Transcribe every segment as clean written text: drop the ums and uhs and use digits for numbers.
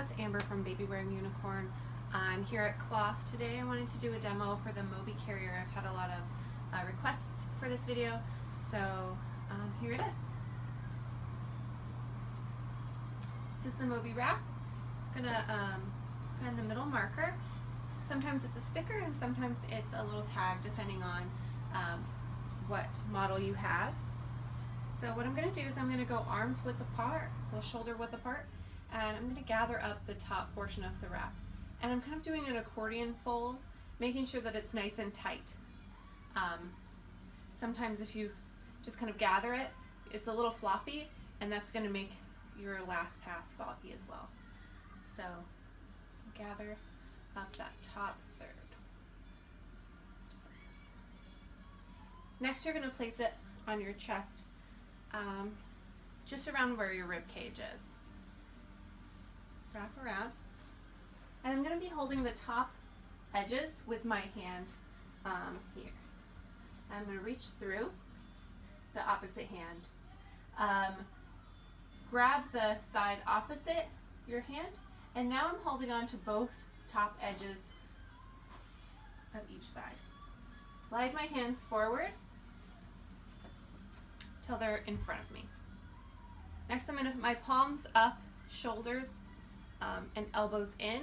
it's Amber from Baby Wearing Unicorn. I'm here at Cloth today. I wanted to do a demo for the MOBY carrier. I've had a lot of requests for this video, so here it is. This is the MOBY wrap. I'm gonna find the middle marker. Sometimes it's a sticker and sometimes it's a little tag depending on what model you have. So what I'm going to do is I'm going to go arms width apart, well, shoulder width apart, and I'm going to gather up the top portion of the wrap. And I'm kind of doing an accordion fold, making sure that it's nice and tight. Sometimes if you just kind of gather it, it's a little floppy, and that's going to make your last pass floppy as well. So gather up that top third. Just like this. Next you're going to place it on your chest, just around where your rib cage is. Wrap around. And I'm going to be holding the top edges with my hand here. I'm going to reach through the opposite hand. Grab the side opposite your hand, and now I'm holding on to both top edges of each side. Slide my hands forward till they're in front of me. Next I'm going to put my palms up, shoulders and elbows in,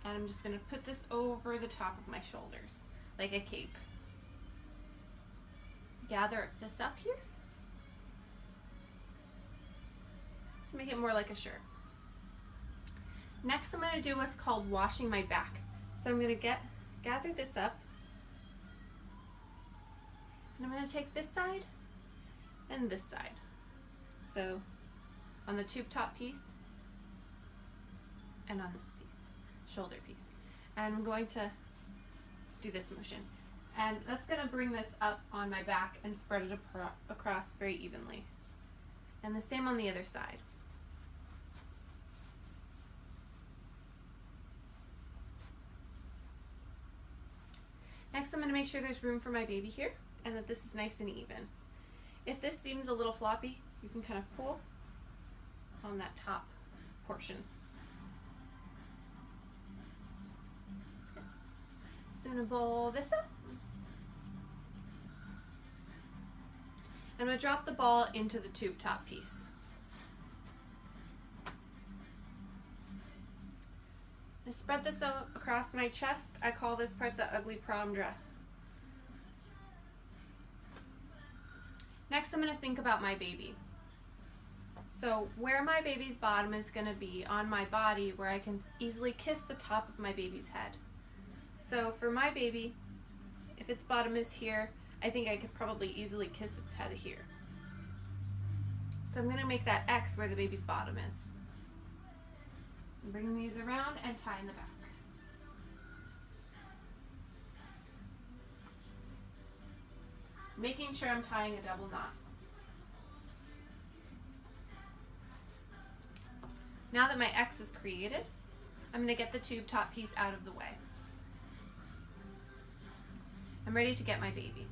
and I'm just going to put this over the top of my shoulders like a cape. Gather this up here to make it more like a shirt. Next I'm going to do what's called washing my back. So I'm going to gather this up, and I'm going to take this side and this side. So on the tube top piece and on this piece, shoulder piece. And I'm going to do this motion. And that's going to bring this up on my back and spread it across very evenly. And the same on the other side. Next I'm going to make sure there's room for my baby here and that this is nice and even. If this seems a little floppy, you can kind of pull on that top portion. So I'm going to ball this up. I'm going to drop the ball into the tube top piece. I spread this out across my chest. I call this part the ugly prom dress. Next I'm going to think about my baby. So where my baby's bottom is going to be on my body, where I can easily kiss the top of my baby's head. So for my baby, if its bottom is here, I think I could probably easily kiss its head here. So I'm going to make that X where the baby's bottom is. Bring these around and tie in the back. Making sure I'm tying a double knot. Now that my X is created, I'm going to get the tube top piece out of the way. I'm ready to get my baby.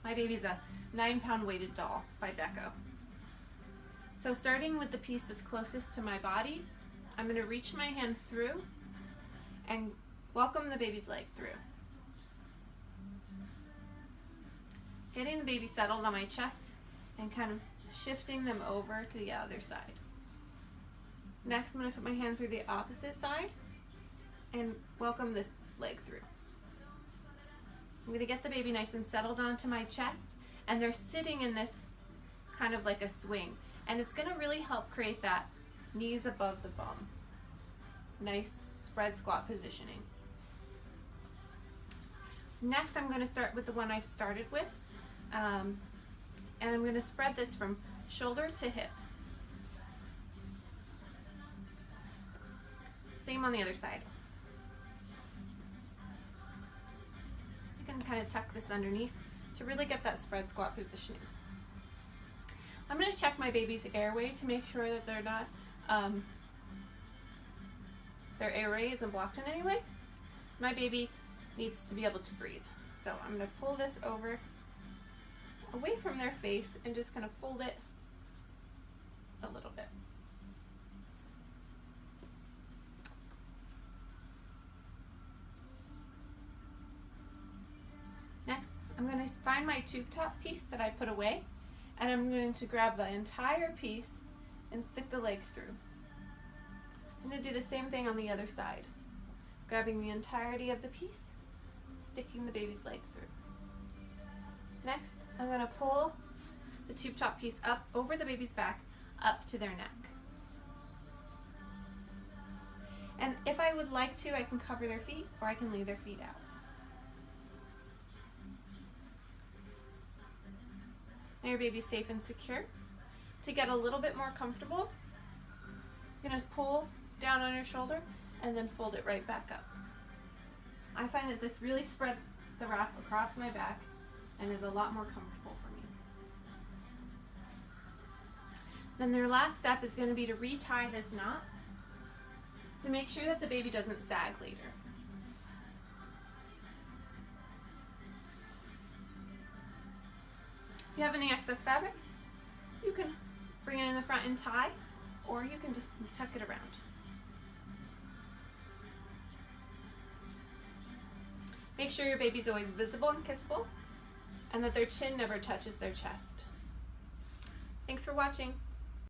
My baby's a 9-pound weighted doll by Becco. So starting with the piece that's closest to my body, I'm going to reach my hand through and welcome the baby's leg through. Getting the baby settled on my chest and kind of shifting them over to the other side. Next I'm going to put my hand through the opposite side and welcome this leg through. I'm going to get the baby nice and settled onto my chest, and they're sitting in this kind of like a swing, and it's going to really help create that knees above the bum. Nice spread squat positioning. Next I'm going to start with the one I started with, and I'm going to spread this from shoulder to hip. Same on the other side. You can kind of tuck this underneath to really get that spread squat positioning. I'm going to check my baby's airway to make sure that they're not, their airway isn't blocked in any way. My baby needs to be able to breathe. So I'm going to pull this over away from their face and just kind of fold it going to find my tube top piece that I put away, and I'm going to grab the entire piece and stick the leg through. I'm going to do the same thing on the other side, grabbing the entirety of the piece, sticking the baby's leg through. Next, I'm going to pull the tube top piece up over the baby's back, up to their neck. And if I would like to, I can cover their feet, or I can leave their feet out. Now your baby's safe and secure. To get a little bit more comfortable, you're going to pull down on your shoulder and then fold it right back up. I find that this really spreads the wrap across my back and is a lot more comfortable for me. Then their last step is going to be to retie this knot to make sure that the baby doesn't sag later. If you have any excess fabric, you can bring it in the front and tie, or you can just tuck it around. Make sure your baby's always visible and kissable, and that their chin never touches their chest. Thanks for watching.